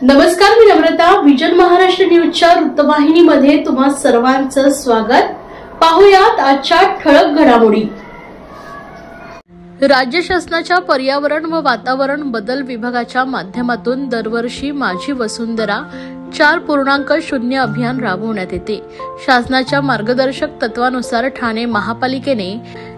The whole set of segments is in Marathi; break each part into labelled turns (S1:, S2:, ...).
S1: नमस्कार, मी नम्रता. विजन महाराष्ट्र न्यूजच्या वृत्तवाहिनीमध्ये तुम्हा सर्वांचं स्वागत. पाहुयात आजच्या ठळक घडामोडी. राज्य शासनाच्या पर्यावरण व वातावरण बदल विभागाच्या माध्यमातून दरवर्षी माझी वसुंधरा 4.0 अभियान राबवण्यात येते. शासनाच्या मार्गदर्शक तत्वानुसार ठाणे महापालिकेने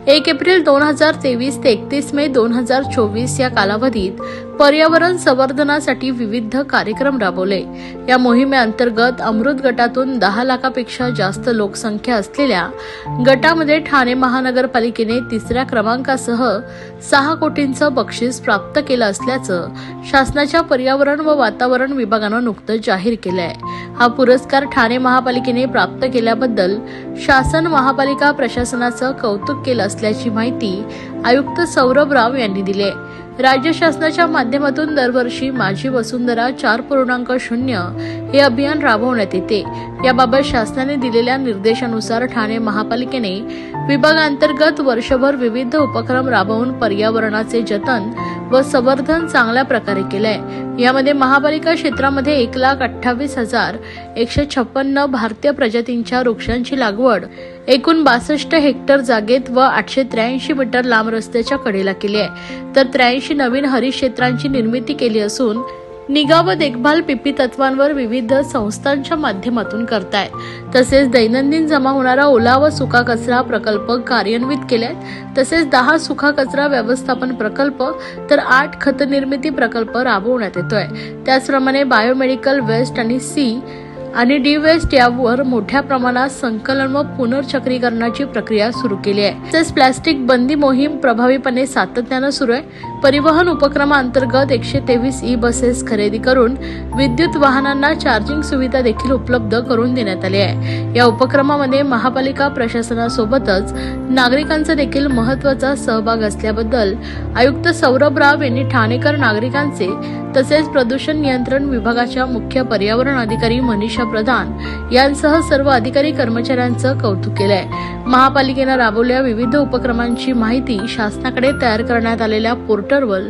S1: 1 एप्रिल 2023 ते 31 मे 2024 या कालावधीत पर्यावरण संवर्धनासाठी विविध कार्यक्रम राबवले. या मोहिमेअंतर्गत अमृत गटातून 10 लाखापेक्षा जास्त लोकसंख्या असलेल्या गटामध्ये ठाणे महानगरपालिकेने 3ऱ्या क्रमांकासह 6 कोटींचं बक्षीस प्राप्त केलं असल्याचं शासनाच्या पर्यावरण व वातावरण विभागानं नुकतंच जाहीर केलं आहे. हा पुरस्कार ठाणे महापालिकेने प्राप्त केल्याबद्दल शासन महापालिका प्रशासनाचं कौतुक केलं असल्याची माहिती आयुक्त सौरभ राव यांनी दिली आहे. राज्य शासनाच्या माध्यमातून दरवर्षी माझी वसुंधरा 4.0 हे अभियान राबवण्यात येते. याबाबत शासनाने दिलेल्या निर्देशानुसार ठाणे महापालिकेने विभागांतर्गत वर्षभर विविध उपक्रम राबवून पर्यावरणाचे जतन व संवर्धन चांगल्या प्रकारे केलंय. यामध्ये महापालिका क्षेत्रामध्ये 1,28,156 भारतीय प्रजातींच्या वृक्षांची लागवड एकूण 62 हेक्टर जागेत व 883 मीटर लांब रस्त्याच्या कडेला केली आहे. तर 83 नवीन हरित क्षेत्रांची निर्मिती केली असून निगा व देखभाल पीपी तत्वांवर विविध संस्थांच्या माध्यमातून करतायत. तसेच दैनंदिन जमा होणारा ओला व सुका कचरा प्रकल्प कार्यान्वित केलेत. तसेच 10 सुका कचरा व्यवस्थापन प्रकल्प तर 8 खत निर्मिती प्रकल्प राबवण्यात येतोय. त्याचप्रमाणे बायोमेडिकल वेस्ट आणि सी आणि डी वेस्ट यावर मोठ्या प्रमाणात संकलन व पुनर्चक्रीकरणाची प्रक्रिया सुरू केली आहे. तसेच प्लास्टिक बंदी मोहीम प्रभावीपणे सातत्याने सुरू आहे. परिवहन उपक्रमाअंतर्गत 123 ई बसेस खरेदी करून विद्युत वाहनांना चार्जिंग सुविधा देखील उपलब्ध करून देण्यात आली आहे. या उपक्रमामध्ये महापालिका प्रशासनासोबतच नागरिकांचा देखील महत्त्वाचा सहभाग असल्याबद्दल आयुक्त सौरभ राव यांनी ठाणेकर नागरिकांचे तसेच प्रदूषण नियंत्रण विभागाच्या मुख्य पर्यावरण अधिकारी मनीषा प्रधान यांसह सर्व अधिकारी कर्मचाऱ्यांचं कौतुक केलंय. महापालिकेने राबवलेल्या विविध उपक्रमांची माहिती शासनाकडे तयार करण्यात आलेल्या पोर्टलवर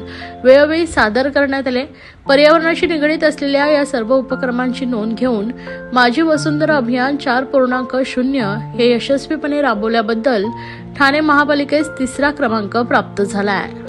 S1: वेळोवेळी सादर करण्यात आले. पर्यावरणाशी निगडीत असलेल्या या सर्व उपक्रमांची नोंद घेऊन माझी वसुंधरा अभियान 4.0 हे यशस्वीपणे राबवल्याबद्दल ठाणे महापालिकेस 3रा क्रमांक प्राप्त झाला आहे.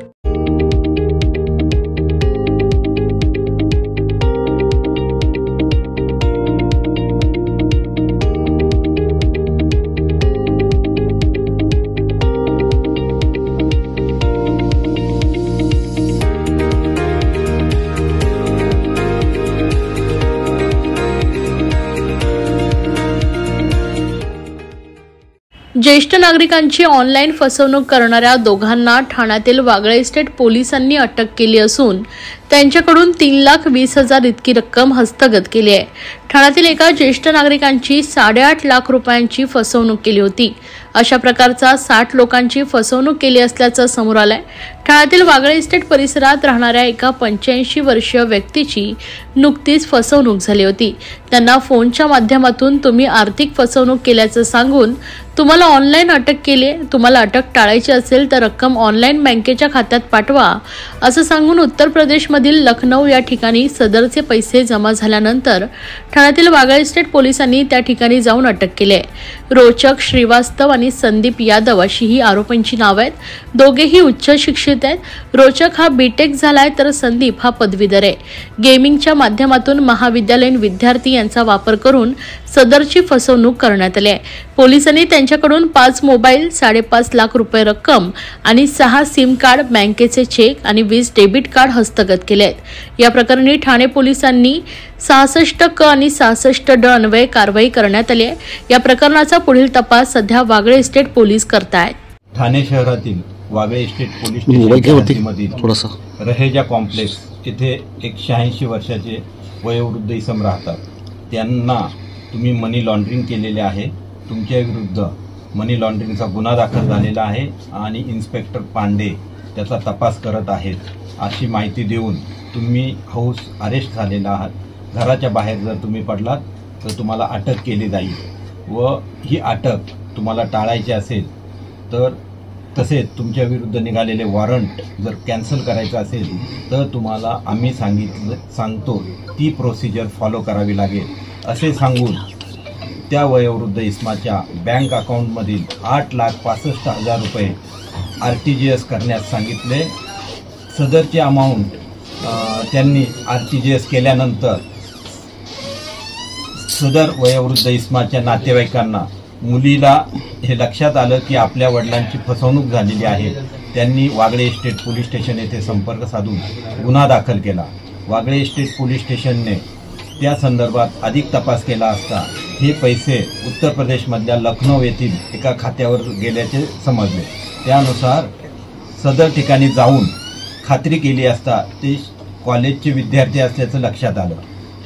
S1: ज्येष्ठ नागरिकांची ऑनलाईन फसवणूक करणाऱ्या दोघांना ठाण्यातील वागळे इस्टेट पोलिसांनी अटक केली असून त्यांच्याकडून 3,20,000 इतकी रक्कम हस्तगत केली आहे. ठाण्यातील एका ज्येष्ठ नागरिकांची 8.5 लाख रुपयांची फसवणूक केली होती. अशा प्रकारचा 60 लोकांची फसवणूक केली असल्याचं समोर आलंय. ठाण्यातील वागळे इस्टेट परिसरात राहणाऱ्या एका 85 वर्षीय व्यक्तीची नुकतीच फसवणूक झाली होती. त्यांना फोनच्या माध्यमातून तुम्ही आर्थिक फसवणूक केल्याचं सांगून तुम्हाला ऑनलाईन अटक केली. तुम्हाला अटक टाळायची असेल तर रक्कम ऑनलाईन बँकेच्या खात्यात पाठवा असं सांगून उत्तर प्रदेशमधील लखनौ या ठिकाणी सदरचे पैसे जमा झाल्यानंतर ठाण्यातील वागळे इस्टेट पोलिसांनी त्या ठिकाणी जाऊन अटक केली. रोचक, श्रीवास्तव आणि संदीप यादव अशी ही आरोपींची नावं आहेत. दोघेही उच्च शिक्षित आहेत. रोचक हा बीटेक झालाय तर संदीप हा पदवीधर आहे. गेमिंगच्या माध्यमातून महाविद्यालयीन विद्यार्थी यांचा वापर करून सदरची फसवणूक करण्यात आली आहे. पोलिसांनी त्यांच्याकडून 5 मोबाईल, 5.5 लाख रुपये रक्कम आणि 6 सिम कार्ड, बँकेचे चेक आणि 20 डेबिट कार्ड हस्तगत केले आहेत. या प्रकरणी ठाणे पोलिसांनी 66 क आणि 66 ड अन्वये कारवाई करण्यात आली आहे. या प्रकरणाचा पुढील तपास सध्या वागळे इस्टेट पोलीस करतायत.
S2: ठाणे शहरातील वागळे इस्टेट पोलीस स्टेशनमधील रहेजा कॉम्प्लेक्स येथे 180 वर्षाचे वयोवृद्ध इसम राहतात. त्यांना तुम्ही मनी लॉन्ड्रिंग केलेले आहे. तुमच्या विरुद्ध मनी लॉन्ड्रिंगचा गुन्हा दाखल झालेला आहे आणि इन्स्पेक्टर पांडे त्याचा तपास करत आहेत अशी माहिती देऊन तुम्ही हाऊस अरेस्ट झालेला आहात. घराच्या बाहेर जर तुम्ही पडलात तर तुम्हाला अटक केली जाईल व ही अटक तुम्हाला टाळायची असेल तर तसेच तुमच्या विरुद्ध निघालेले वॉरंट जर कॅन्सल करायचं असेल तर तुम्हाला आम्ही सांगतो ती प्रोसिजर फॉलो करावी लागेल असे सांगून त्या वयोवृद्ध इसमाच्या बँक अकाउंटमधील 8,65,000 रुपये RTGS करण्यास सांगितले। सदरची अमाऊंट त्यांनी RTGS केल्यानंतर सदर वयोवृद्ध इसमाच्या नातेवाईकांना मुलीला हे लक्षात आलं की आपल्या वडिलांची फसवणूक झालेली आहे। त्यांनी वागळे इस्टेट पोलीस स्टेशन येथे संपर्क साधून गुन्हा दाखल केला। वागळे इस्टेट पोलीस स्टेशनने त्या संदर्भात अधिक तपास केला असता हे पैसे उत्तर प्रदेशमधल्या लखनौ येथील एका खात्यावर गेल्याचे समजले। त्यानुसार सदर ठिकाणी जाऊन खात्री केली असता ते कॉलेजचे विद्यार्थी असल्याचं लक्षात आलं।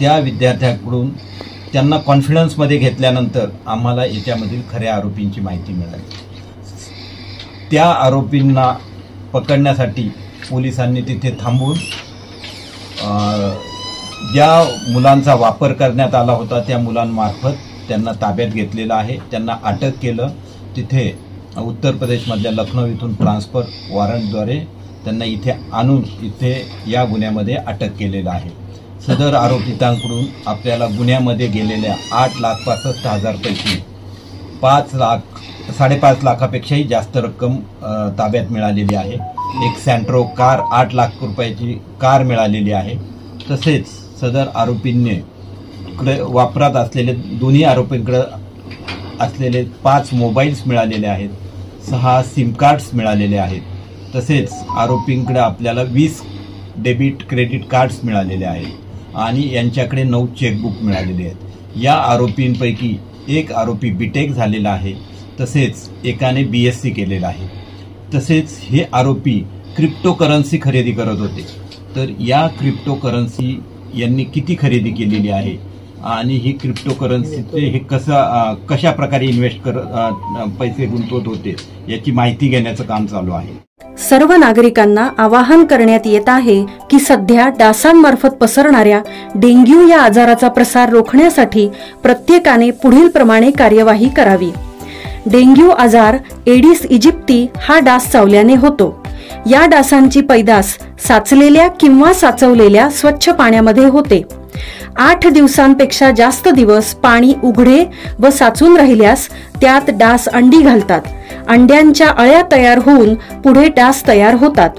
S2: त्या विद्यार्थ्यांकडून त्यांना कॉन्फिडन्समध्ये घेतल्यानंतर आम्हाला याच्यामधील खऱ्या आरोपींची माहिती मिळाली। त्या आरोपींना पकडण्यासाठी पोलिसांनी तिथे थांबून ज्या मुलांचा वापर करण्यात आला होता त्या मुलांमार्फत त्यांना ताब्यात घेतलेलं आहे। त्यांना अटक केलं। तिथे उत्तर प्रदेशमधल्या लखनौ इथून ट्रान्सफर वॉरंटद्वारे त्यांना इथे आणून इथे या गुन्ह्यामध्ये अटक केलेलं आहे। सदर आरोपितांकडून आपल्याला गुन्ह्यामध्ये गेलेल्या 8,65,000 पैकी 5,5 लाखापेक्षाही जास्त रक्कम ताब्यात मिळालेली आहे। एक सँट्रो कार 8 लाख रुपयाची कार मिळालेली आहे। तसेच सदर आरोपींकडे वापरात असलेले दोन्ही आरोपींकडे असलेले 5 मोबाईल्स मिळालेले आहेत, 6 सिम कार्ड्स मिळालेले आहेत। तसेच आरोपींकडे आपल्याला 20 डेबिट क्रेडिट कार्ड्स मिळालेले आहेत आणि यांच्याकडे 9 चेकबुक मिळालेले आहेत। या आरोपींपैकी एक आरोपी बीटेक झालेला आहे, तसेच एकाने BSc केलेला आहे। तसेच हे आरोपी क्रिप्टोकरन्सी खरेदी करत होते। तर या क्रिप्टोकरन्सी यांनी किती खरेदी केलेली आहे आणि ही क्रिप्टोकरन्सीचे हे कशा प्रकारे पैसे गुंतवत होते याची माहिती घेण्याचं काम चालू आहे।
S3: सर्व नागरिकांना आवाहन करण्यात येत आहे की सध्या डासांमार्फत पसरणाऱ्या डेंग्यू या आजाराचा प्रसार रोखण्यासाठी प्रत्येकाने पुढील प्रमाणे कार्यवाही करावी। डेंग्यू आजार एडिस इजिप्ती हा डास चावल्याने होतो। या डासांची पैदास साचलेल्या किंवा साचवलेल्या स्वच्छ पाण्यामध्ये होते। 8 दिवसांपेक्षा जास्त दिवस पाणी उघडे व साचून राहिल्यास त्यात डास अंडी घालतात। अंड्यांच्या अळ्या तयार होऊन पुढे डास तयार होतात।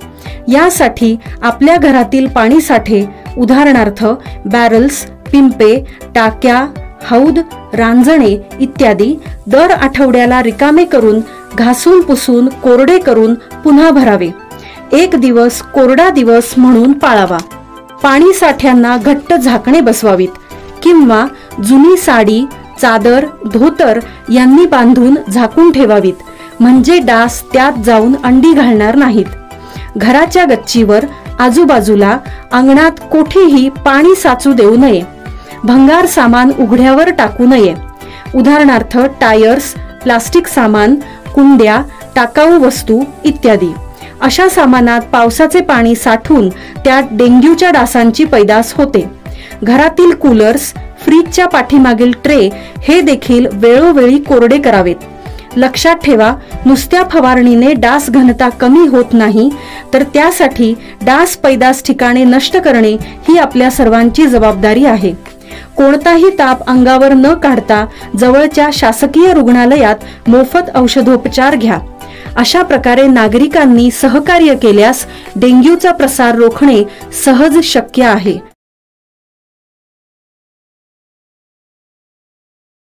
S3: यासाठी आपल्या घरातील पाणी साठे उदाहरणार्थ बॅरल्स, पिंपे, टाक्या, हौद, रांजणे इत्यादी दर आठवड्याला रिकामे करून घासून पुसून कोरडे करून पुन्हा भरावे। 1 दिवस कोरडा दिवस म्हणून पाळावा। पाणी साठ्यांना घट्ट झाकणे बसवावीत किंवा जुनी साडी, चादर, धोतर यांनी बांधून झाकून ठेवावीत, म्हणजे डास त्यात जाऊन अंडी घालणार नाहीत। घराच्या गच्चीवर, आजूबाजूला, अंगणात कोठेही पाणी साचू देऊ नये। भंगार सामान उघड्यावर टाकू नये, उदाहरणार्थ टायर्स, प्लास्टिक सामान, कुंड्या, टाकाऊ वस्तू इत्यादी। अशा सामानात पावसाचे पाणी साठून त्यात डेंग्यूच्या डासांची पैदास होते। घरातील कूलर्स, फ्रीजच्या पाठीमागील ट्रे हे देखील वेळोवेळी कोरडे करावेत। लक्षात ठेवा, नुसत्या फवारणीने डास घनता कमी होत नाही, तर त्यासाठी डास पैदास ठिकाणे नष्ट करणे ही आपल्या सर्वांची जबाबदारी आहे। कोणताही ताप अंगावर न काढता जवळच्या शासकीय रुग्णालयात मोफत औषधोपचार घ्या। अशा प्रकारे नागरिकांनी सहकार्य केल्यास डेंग्यूचा प्रसार रोखणे सहज शक्य आहे।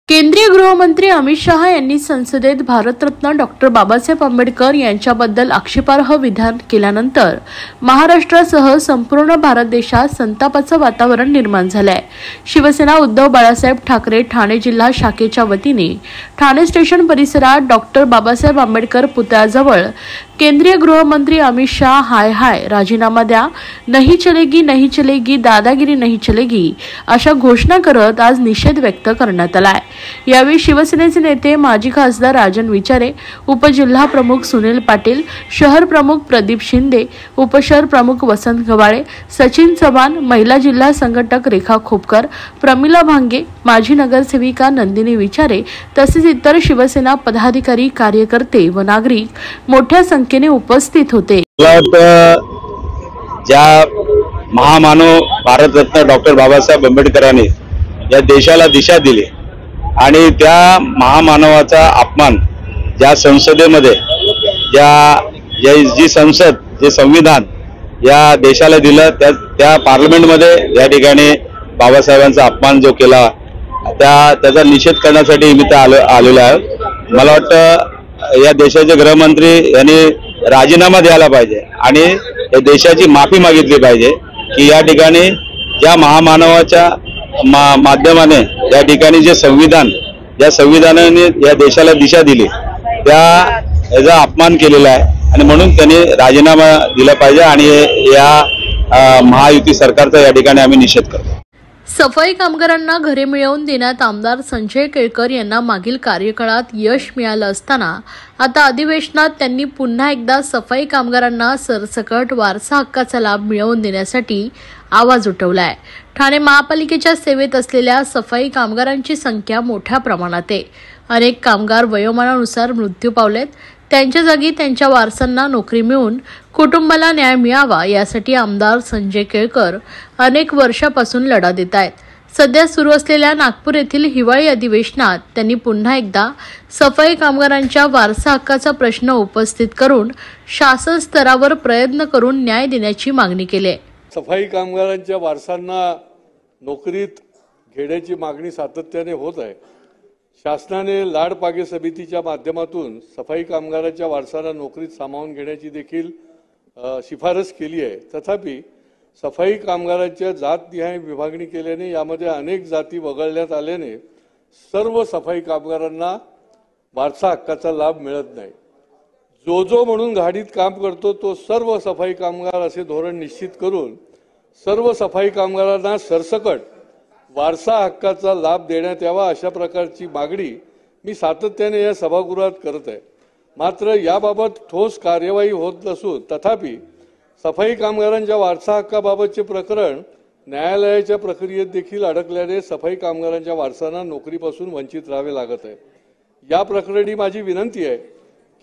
S1: केंद्रीय गृहमंत्री अमित शहा यांनी संसदेत भारतरत्न डॉक्टर बाबासाहेब आंबेडकर यांच्याबद्दल आक्षेपार्ह विधान केल्यानंतर महाराष्ट्रासह संपूर्ण भारत देशात संतापाचं वातावरण निर्माण झालंय। शिवसेना उद्धव बाळासाहेब ठाकरे ठाणे जिल्हा शाखेच्या वतीने ठाणे स्टेशन परिसरात डॉक्टर बाबासाहेब आंबेडकर पुतळ्याजवळ केंद्रीय गृहमंत्री अमित शाह हाय हाय राजीनामा द्या, नहीं चलेगी दादागिरी नहीं चलेगी अशा घोषणा करत आज निषेध व्यक्त करण्यात आलाय। यावेळी शिवसेनेचे नेते माजी खासदार राजन विचारे, उपजिल्हा प्रमुख सुनील पाटील, शहर प्रमुख प्रदीप शिंदे, उपशहर प्रमुख वसंत गवाळे, सचिन चव्हाण, महिला जिल्हा संघटक रेखा खोपकर, प्रमिला भांगे, माजी नगरसेविका नंदिनी विचारे तसेच इतर शिवसेना पदाधिकारी, कार्यकर्ते व नागरिक मोठ्या संख्येने उपस्थित होते।
S4: ज्या महामानव भारतरत्न डॉक्टर बाबासाहेब आंबेडकरांनी या देशाला दिशा दिली आणि त्या महामानवाचा अपमान ज्या संसदेमध्ये जी संसद जे संविधान या देशाला दिलं त्या पार्लमेंटमध्ये या ठिकाणी बाबासाहेबांचा अपमान जो केला त्याचा निषेध करण्यासाठी मी आलेलो आहे। मला वाटतं या देशाचे गृहमंत्री यांनी राजीनामा द्यायला पाहिजे आणि या देशाची माफी मागितली पाहिजे की या ठिकाणी ज्या महामानवाच्या माध्यमाने या ठिकाणी ज्या संविधानाने या देशाला दिशा दिली याचा अपमान केलेला आहे आणि म्हणून त्यांनी राजीनामा दिला पाहिजे आणि या महायुती सरकारचा या ठिकाणी आम्ही निषेध करतो।
S1: सफाई कामगारांना घरे मिळवून देण्यात आमदार संजय केळकर यांना मागील कार्यकाळात यश मिळालं असताना आता अधिवेशनात त्यांनी पुन्हा एकदा सफाई कामगारांना सरसकट वारसा हक्काचा लाभ मिळवून देण्यासाठी आवाज उठवलाय। ठाणे महापालिकेच्या सेवेत असलेल्या सफाई कामगारांची संख्या मोठ्या प्रमाणात आहे। अनेक कामगार वयोमानानुसार मृत्यू पावलेत। त्यांच्या जागी त्यांच्या वारसांना नोकरी मिळून कुटुंबाला न्याय मिळावा यासाठी आमदार संजय केळकर अनेक वर्षापासून लढा देत आहेत। सध्या सुरू असलेल्या नागपूर येथील हिवाळी अधिवेशनात त्यांनी पुन्हा एकदा सफाई कामगारांच्या वारसा हक्काचा प्रश्न उपस्थित करून शासन स्तरावर प्रयत्न करून न्याय देण्याची मागणी केली आहे।
S5: सफाई कामगारांच्या वारसांना नोकरीत घेण्याची मागणी सातत्याने होत आहे। शासनाने लाडपागे समितीच्या माध्यमातून सफाई कामगारांच्या वारसांना नोकरीत सामावून घेण्याची देखील शिफारस केली आहे। तथापि सफाई कामगारांच्या जातनिहाय विभागणी केल्याने यामध्ये अनेक जाती वगळण्यात आल्याने सर्व सफाई कामगारांना वारसा हक्काचा लाभ मिळत नाही। जो म्हणून गाडीत काम करतो तो सर्व सफाई कामगार असे धोरण निश्चित करून सर्व सफाई कामगारांना सरसकट वारसा हक्काचा लाभ देण्यात यावा अशा प्रकारची मागणी मी सातत्याने या सभागृहात करत आहे। मात्र याबाबत ठोस कार्यवाही होत नसून तथापि सफाई कामगारांच्या वारसा हक्काबाबतचे प्रकरण न्यायालयाच्या प्रक्रियेत देखील अडकल्याने सफाई कामगारांच्या वारसांना नोकरीपासून वंचित राहावे लागत आहे। या प्रकरणी माझी विनंती आहे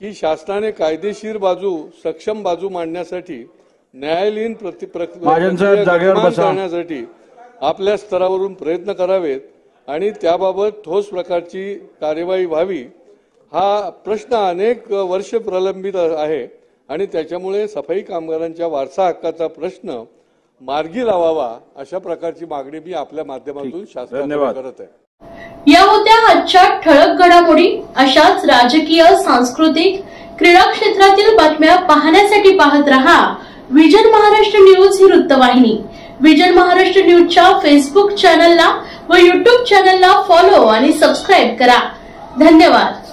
S5: की शासनाने कायदेशीर बाजू सक्षम बाजू मांडण्यासाठी न्यायालयीन प्रक्रिया करण्यासाठी आपल्या स्तरावरून प्रयत्न करावेत आणि त्याबाबत ठोस प्रकारची कार्यवाही व्हावी। हा प्रश्न अनेक वर्ष प्रलंबित आहे आणि त्याच्यामुळे सफाई कामगारांच्या वारसा हक्काचा प्रश्न मार्गी लावावा अशा प्रकारची मागणी मी आपल्या माध्यमातून शासनाला करत आहे।
S1: या होत्या आजच्या ठळक घडामोडी। अशाच राजकीय, सांस्कृतिक, क्रीडा क्षेत्रातील बातम्या पाहण्यासाठी पाहत रहा विजन महाराष्ट्र न्यूज ही वृत्तवाहिनी। विजन महाराष्ट्र न्यूजच्या फेसबुक चॅनलला व YouTube चॅनलला फॉलो आणि सबस्क्राईब करा। धन्यवाद।